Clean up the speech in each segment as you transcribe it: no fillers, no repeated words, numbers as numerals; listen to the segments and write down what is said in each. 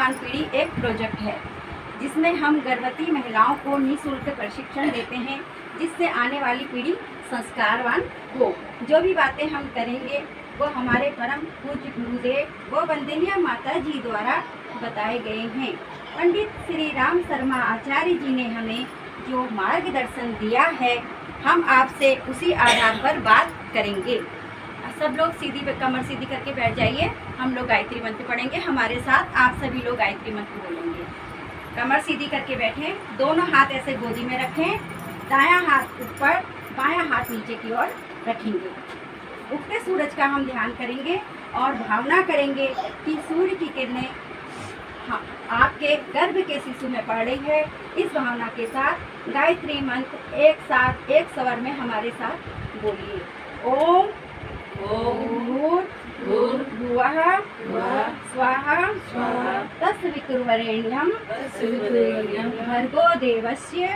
संस्कारवान पीढ़ी एक प्रोजेक्ट है जिसमें हम गर्भवती महिलाओं को निःशुल्क प्रशिक्षण देते हैं, जिससे आने वाली पीढ़ी संस्कारवान हो। जो भी बातें हम करेंगे वो हमारे परम पूज्य गुरुदेव व वंदनीय माता जी द्वारा बताए गए हैं। पंडित श्री राम शर्मा आचार्य जी ने हमें जो मार्गदर्शन दिया है, हम आपसे उसी आधार पर बात करेंगे। सब लोग सीधी कमर सीधी करके बैठ जाइए। हम लोग गायत्री मंत्र पढ़ेंगे, हमारे साथ आप सभी लोग गायत्री मंत्र बोलेंगे। कमर सीधी करके बैठें, दोनों हाथ ऐसे गोदी में रखें, दायां हाथ ऊपर, बायां हाथ नीचे की ओर रखेंगे। उगते सूरज का हम ध्यान करेंगे और भावना करेंगे कि सूर्य की किरणें आपके गर्भ के शिशु में पड़ रही है। इस भावना के साथ गायत्री मंत्र एक साथ एक स्वर में हमारे साथ बोलिए। ओम भूर्भुवः स्वाहा तत्सवितुर्वरेण्यं भर्गो देवस्य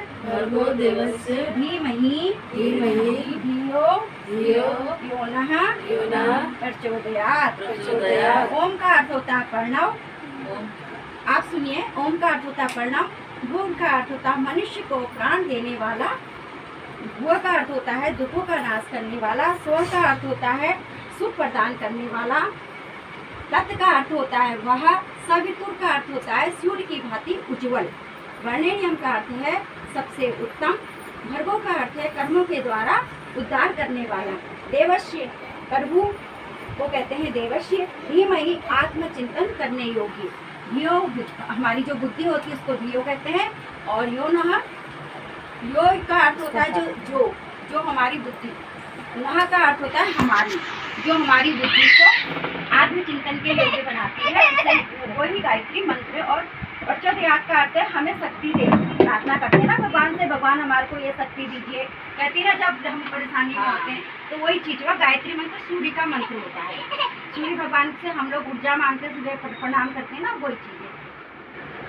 धीमहि धियो यो नः प्रचोदयात्। ओम का अर्थ होता है प्रणव। आप सुनिए, ओम का अर्थ होता है प्रणव, भूर का अर्थ होता है मनुष्य को प्राण देने वाला, भुव का अर्थ होता है दुखों का नाश करने वाला, स्वर का अर्थ होता है सुख प्रदान करने वाला, तत् का अर्थ होता है वह, सवितुर का अर्थ होता है सूर्य की भांति उज्ज्वल, वर्णेनियम का अर्थ है सबसे उत्तम, भर्गो का अर्थ है कर्मों के द्वारा उद्धार करने वाला, देवस्य प्रभु को कहते हैं देवस्य, धीमहि आत्मचिंतन करने योग्य, धियो हमारी जो बुद्धि होती है उसको धियो कहते हैं, और यो नः, यो का अर्थ होता है जो हमारी बुद्धि, नः का अर्थ होता है हमारी, जो हमारी बुद्धि को आत्मचिंतन के योग्य बनाती है, वही गायत्री मंत्र। और प्रचोदयात् का अर्थ है हमें शक्ति दे। प्रार्थना करते हैं ना भगवान से, भगवान हमारे को ये शक्ति दीजिए, कहती है ना जब हम परेशानी में होते हैं, तो वही चीज हुआ गायत्री मंत्र सूर्य का मंत्र होता है। सूर्य भगवान से हम लोग ऊर्जा मांगते हैं, सुबह प्रणाम करते हैं ना, वही चीज है।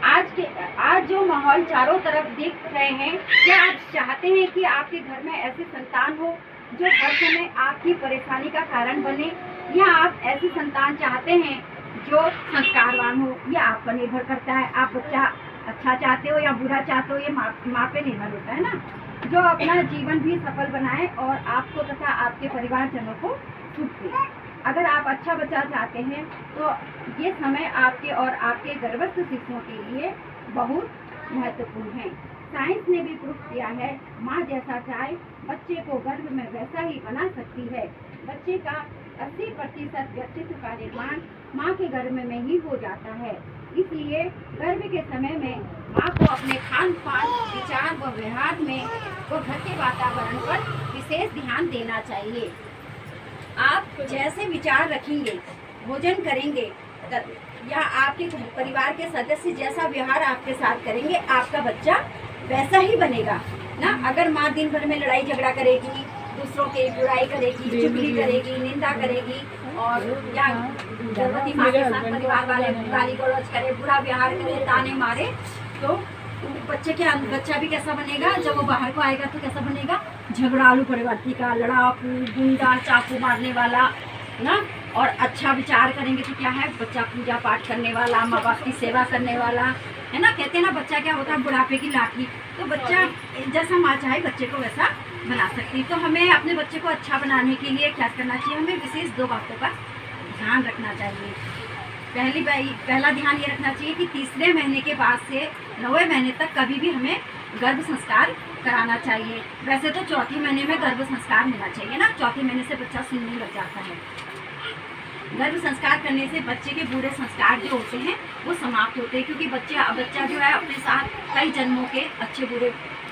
आज जो माहौल चारों तरफ दिख रहे हैं, क्या आप चाहते हैं कि आपके घर में ऐसे संतान हो जो हर समय आपकी परेशानी का कारण बने, या आप ऐसी संतान चाहते हैं जो संस्कारवान हो? यह आप पर निर्भर करता है। आप बच्चा अच्छा चाहते हो या बुरा चाहते हो, ये माँ पे निर्भर होता है ना, जो अपना जीवन भी सफल बनाए और आपको तथा आपके परिवारजनों को सुख दे। अगर आप अच्छा बच्चा चाहते हैं तो ये समय आपके और आपके गर्भस्थ शिशुओं के लिए बहुत महत्वपूर्ण है। साइंस ने भी प्रूफ किया है, माँ जैसा चाहे बच्चे को गर्भ में वैसा ही बना सकती है। बच्चे का 80% व्यक्तित्व का निर्माण माँ के गर्भ में ही हो जाता है। इसलिए गर्भ के समय में माँ को अपने खान पान, विचार व व्यवहार में व घर के वातावरण पर विशेष ध्यान देना चाहिए। आप जैसे विचार रखेंगे, भोजन करेंगे, या आपके परिवार के सदस्य जैसा व्यवहार आपके साथ करेंगे, आपका बच्चा वैसा ही बनेगा ना। अगर माँ दिन भर में लड़ाई झगड़ा करेगी, दूसरों की बुराई करेगी, चुगली करेगी, निंदा करेगी, और या गर्भवती माँ के साथ परिवार वाले गाली गलौज करे, बुरा व्यवहार करे, ताने मारे, तो बच्चा भी कैसा बनेगा? जब वो बाहर को आएगा तो कैसा बनेगा? झगड़ालू प्रवृत्ति का, लड़ाकू, गुंडा, चाकू मारने वाला ना। और अच्छा विचार करेंगे तो क्या है? बच्चा पूजा पाठ करने वाला, माँ बाप की सेवा करने वाला, है ना। कहते हैं ना बच्चा क्या होता है? बुढ़ापे की लाठी। तो बच्चा जैसा माँ चाहे बच्चे को वैसा बना सकती। तो हमें अपने बच्चे को अच्छा बनाने के लिए क्या करना चाहिए? हमें विशेष 2 बातों का ध्यान रखना चाहिए। पहला ध्यान ये रखना चाहिए कि तीसरे महीने के बाद से 9वें महीने तक कभी भी हमें गर्भ संस्कार कराना चाहिए। वैसे तो चौथे महीने में गर्भ संस्कार मिलना चाहिए ना, चौथे महीने से बच्चा सुनने लग जाता है। गर्भ संस्कार करने से बच्चे के बुरे संस्कार जो होते हैं वो समाप्त होते हैं, क्योंकि बच्चा जो है अपने साथ कई जन्मों के अच्छे बुरे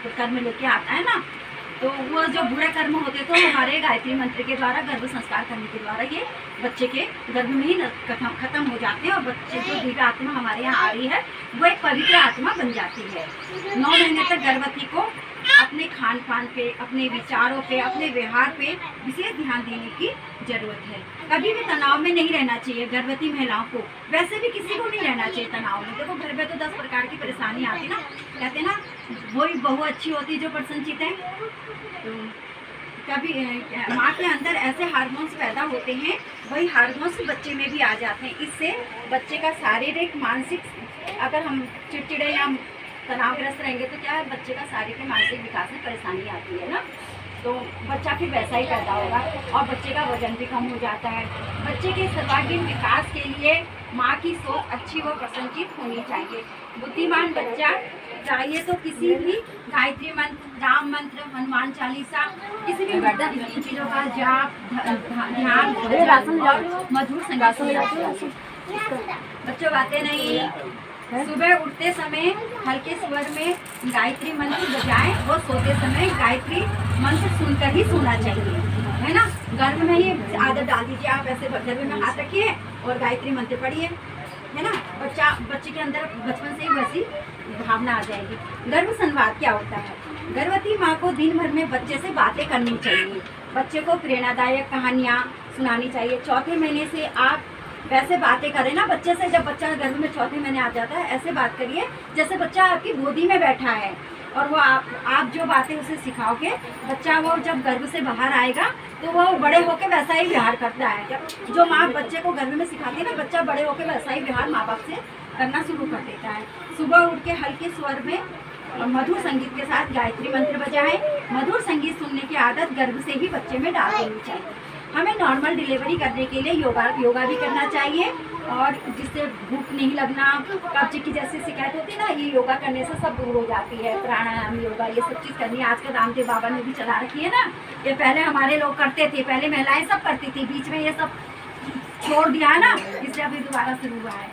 कर्म लेके आता है ना। तो वो जो बुरे कर्म होते तो हमारे गायत्री मंत्र के द्वारा, गर्भ संस्कार करने के द्वारा ये बच्चे के गर्भ में ही खत्म हो जाते हैं, और बच्चे जो दिव्य आत्मा हमारे यहाँ आ रही है वो एक पवित्र आत्मा बन जाती है। 9 महीने तक गर्भवती को अपने खान पान पे, अपने विचारों पे, अपने व्यवहार पे विशेष ध्यान देने की जरूरत है। कभी भी तनाव में नहीं रहना चाहिए गर्भवती महिलाओं को, वैसे भी किसी को नहीं रहना चाहिए तनाव में। देखो घर में तो 10 प्रकार की परेशानी आती ना, कहते ना वही बहू अच्छी होती जो प्रसन्नचित है। तो कभी माँ के अंदर ऐसे हार्मोन्स पैदा होते हैं, वही हार्मोन्स बच्चे में भी आ जाते हैं। इससे बच्चे का शारीरिक मानसिक, अगर हम चिड़चिड़े या तनावग्रस्त रहेंगे तो क्या है, बच्चे का शारीरिक मानसिक विकास में परेशानी आती है ना, तो बच्चा फिर वैसा ही पैदा होगा और बच्चे का वजन भी कम हो जाता है। बच्चे के सर्वांगीण विकास के लिए माँ की सोच अच्छी व प्रसन्नचित होनी चाहिए। बुद्धिमान बच्चा चाहिए तो किसी भी गायत्री मंत्र, राम मंत्र, हनुमान चालीसा, किसी भी इन चीज़ों का जाप, ध्यान और मधुर संगीत। बच्चों बातें नहीं, सुबह उठते समय हल्के स्वर में गायत्री मंत्र बजाएं, वो सोते समय गायत्री मंत्र सुनकर ही सोना चाहिए, है ना। गर्भ में ही आदत डाल दीजिए, आप ऐसे गर्भ में हाथ रखिए और गायत्री मंत्र पढ़िए, है ना। बच्चे के अंदर बचपन से ही वैसी भावना आ जाएगी। गर्भ संवाद क्या होता है? गर्भवती माँ को दिन भर में बच्चे से बातें करनी चाहिए, बच्चे को प्रेरणादायक कहानियाँ सुनानी चाहिए। चौथे महीने से आप वैसे बातें करें ना बच्चे से, जब बच्चा गर्भ में चौथे महीने आ जाता है, ऐसे बात करिए जैसे बच्चा आपकी गोदी में बैठा है, और वो आप जो बातें उसे सिखाओगे, बच्चा वो जब गर्भ से बाहर आएगा तो वो बड़े होकर वैसा ही व्यवहार करता है। जब जो माँ बच्चे को गर्भ में सिखाती है ना, बच्चा बड़े होकर वैसा ही व्यवहार माँ बाप से करना शुरू कर देता है। सुबह उठ के हल्के स्वर में और मधुर संगीत के साथ गायत्री मंत्र बजाएं। मधुर संगीत सुनने की आदत गर्भ से ही बच्चे में डाल देनी चाहिए। हमें नॉर्मल डिलीवरी करने के लिए योगा भी करना चाहिए, और जिससे भूख नहीं लगना, कब्ज की जैसी शिकायत होती है ना, ये योगा करने से सब दूर हो जाती है। प्राणायाम, योगा, ये सब चीज़ करनी है। आजकल रामदेव बाबा ने भी चला रखी है ना, ये पहले हमारे लोग करते थे, पहले महिलाएं सब करती थी, बीच में ये सब छोड़ दिया है ना, इसलिए अभी दोबारा शुरू हुआ है।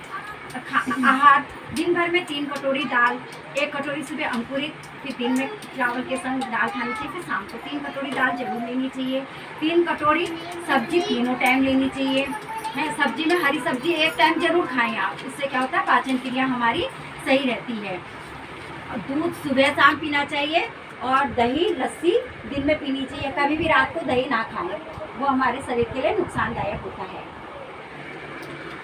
आहार, दिन भर में 3 कटोरी दाल, 1 कटोरी सुबह अंकुरित, फिर दिन में चावल के संग दाल खानी चाहिए, फिर शाम को 3 कटोरी दाल जरूर लेनी चाहिए। 3 कटोरी सब्जी तीनों टाइम लेनी चाहिए, है। सब्जी में हरी सब्जी एक टाइम जरूर खाएं आप, इससे क्या होता है, पाचन क्रिया हमारी सही रहती है। दूध सुबह शाम पीना चाहिए, और दही लस्सी दिन में पीनी चाहिए। कभी भी रात को दही ना खाएं, वो हमारे शरीर के लिए नुकसानदायक होता है।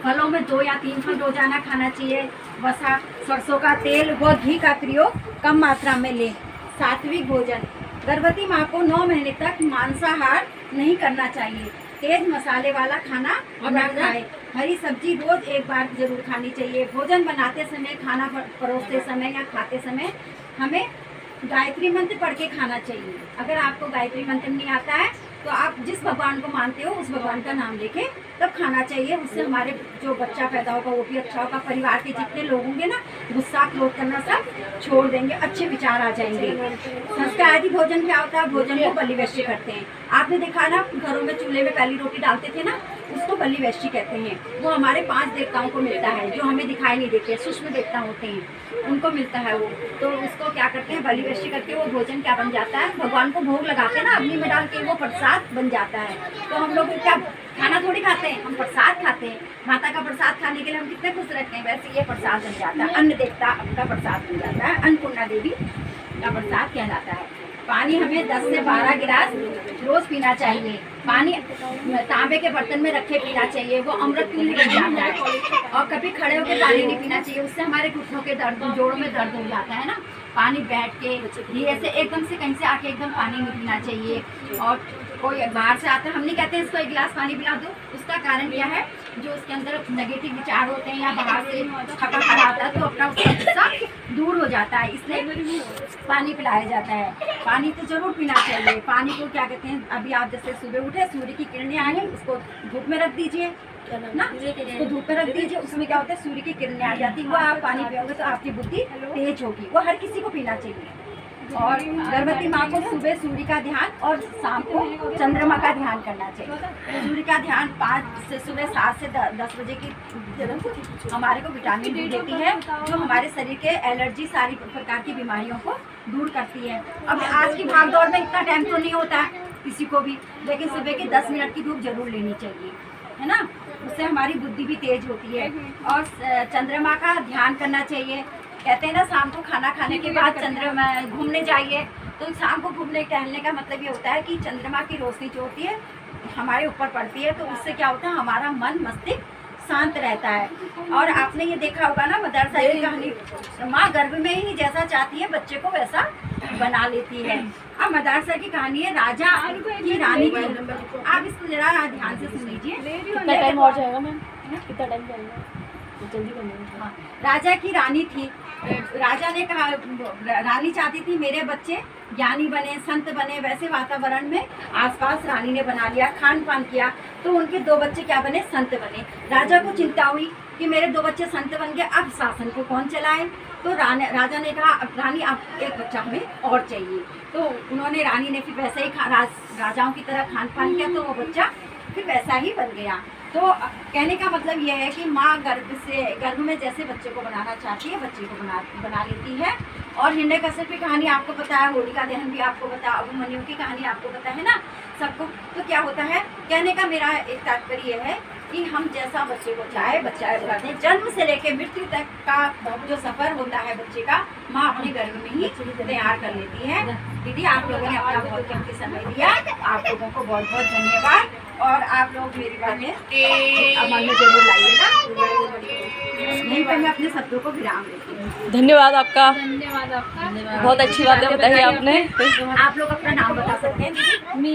फलों में 2 या 3 फल रोजाना खाना चाहिए। वसा, सरसों का तेल व घी का प्रयोग कम मात्रा में लें। सात्विक भोजन, गर्भवती माँ को 9 महीने तक मांसाहार नहीं करना चाहिए। तेज मसाले वाला खाना ना खाए। हरी सब्जी रोज 1 बार जरूर खानी चाहिए। भोजन बनाते समय, खाना परोसते समय या खाते समय हमें गायत्री मंत्र पढ़ के खाना चाहिए। अगर आपको गायत्री मंत्र नहीं आता है तो आप जिस भगवान को मानते हो उस भगवान का नाम लेके तब खाना चाहिए। उससे हमारे जो बच्चा पैदा होगा वो भी अच्छा होगा। परिवार के जितने लोग होंगे ना, गुस्सा क्रोध करना सब छोड़ देंगे, अच्छे विचार आ जाएंगे। संस्कारवादी भोजन क्या होता है? भोजन को बलिवेष्टि करते हैं। आपने देखा ना, घरों में चूल्हे में पहली रोटी डालते थे ना, उसको बलिवेष्टि कहते हैं। वो हमारे 5 देवताओं को मिलता है, जो हमें दिखाई नहीं देते, सूक्ष्म देवता होते हैं, उनको मिलता है वो। तो उसको क्या करते हैं, बलिवेष्टि करके वो भोजन क्या बन जाता है, भगवान को भोग लगाते हैं ना अग्नि में डाल के, वो प्रसाद बन जाता है। तो हम लोग क्या खाना थोड़ी खाते हैं, हम प्रसाद खाते हैं। माता का प्रसाद खाने के लिए हम कितने खुश रहते हैं, वैसे ये प्रसाद बन जाता है, अन्न देवता का प्रसाद बन जाता है, अन्नपूर्णा देवी का प्रसाद कहलाता है। पानी हमें 10 से 12 गिलास रोज पीना चाहिए। पानी तांबे के बर्तन में रखे पीना चाहिए, वो अमृत तुल्य बन जाता है। और कभी खड़े होकर पानी नहीं पीना चाहिए, उससे हमारे घुटनों के दर्द, जोड़ों में दर्द हो जाता है ना। पानी बैठ के धीरे से, एकदम से कहीं से आके एकदम पानी नहीं पीना चाहिए। और कोई बाहर से आता है, हम नहीं कहते इसको 1 गिलास पानी पिला दो, उसका कारण क्या है, जो उसके अंदर नेगेटिव विचार होते हैं या बाहर से थका खड़ा आता है तो अपना उसका गुस्सा दूर हो जाता है, इसलिए पानी पिलाया जाता है। पानी तो जरूर पीना चाहिए। पानी को क्या कहते हैं, अभी आप जैसे सुबह उठे, सूर्य की किरणें आ गई, उसको धूप में रख दीजिए ना, उसको धूप में रख दीजिए, उसमें क्या होता है, सूर्य की किरणें आ जाती है, वो आप पानी पियोगे तो आपकी बुद्धि तेज होगी। वो हर किसी को पीना चाहिए। और गर्भवती माँ को सुबह सूर्य का ध्यान और शाम को चंद्रमा का ध्यान करना चाहिए। सूर्य का ध्यान 5 से सुबह 7 से 10 बजे की हमारे को विटामिन डी देती है, जो हमारे शरीर के एलर्जी, सारी प्रकार की बीमारियों को दूर करती है। अब आज की भाग दौड़ में इतना टाइम तो नहीं होता है किसी को भी, लेकिन सुबह की 10 मिनट की धूप जरूर लेनी चाहिए, है ना। उससे हमारी बुद्धि भी तेज होती है। और चंद्रमा का ध्यान करना चाहिए। कहते हैं ना, शाम को खाना खाने के बाद चंद्रमा घूमने जाइए, तो शाम को घूमने टहलने का मतलब ये होता है कि चंद्रमा की रोशनी जो होती है हमारे ऊपर पड़ती है, तो उससे क्या होता है, हमारा मन मस्तिष्क शांत रहता है। और आपने ये देखा होगा ना मदरसा की कहानी, माँ गर्भ में ही जैसा चाहती है बच्चे को वैसा बना लेती है। अब मदरसा की कहानी है राजा की रानी की। आप इसको जरा ध्यान से सुन लीजिए। कितना टाइम और जाएगा मैम? कितना टाइम जाएगा? जल्दी करना। हाँ, राजा की रानी थी। राजा ने कहा, रानी चाहती थी मेरे बच्चे ज्ञानी बने, संत बने। वैसे वातावरण में आसपास रानी ने बना लिया, खान पान किया, तो उनके 2 बच्चे क्या बने, संत बने। राजा को चिंता हुई कि मेरे 2 बच्चे संत बन गए, अब शासन को कौन चलाए। तो राजा ने कहा अब रानी आप एक बच्चा हमें और चाहिए। तो उन्होंने, रानी ने फिर वैसे ही राजाओं की तरह खान पान किया, तो वो बच्चा फिर वैसा ही बन गया। तो कहने का मतलब यह है कि माँ गर्भ में जैसे बच्चे को बनाना चाहती है बच्चे को बना लेती है। और हिरण्यकश्यप की कहानी आपको पता है, होलिका दहन भी आपको पता है, अभिमन्यु की कहानी आपको पता है ना सबको। तो क्या होता है, कहने का मेरा एक तात्पर्य यह है कि हम जैसा बच्चे को चाहे बच्चा करते हैं। जन्म से लेकर मृत्यु तक का जो सफर होता है बच्चे का, माँ अपने गर्भ में ही तैयार कर लेती है। दीदी आप लोगों ने अपना बहुत कीमती समय दिया, आप लोगों को बहुत बहुत धन्यवाद। और आप लोग मेरी बातें अमल में जरूर लाइएगा। यहीं पर मैं अपने शब्दों को विराम देती हूँ। धन्यवाद आपका, धन्यवाद आपका। बहुत अच्छी बातें बताई आपने। आप लोग अपना नाम बता सकते हैं दीदी? मीना।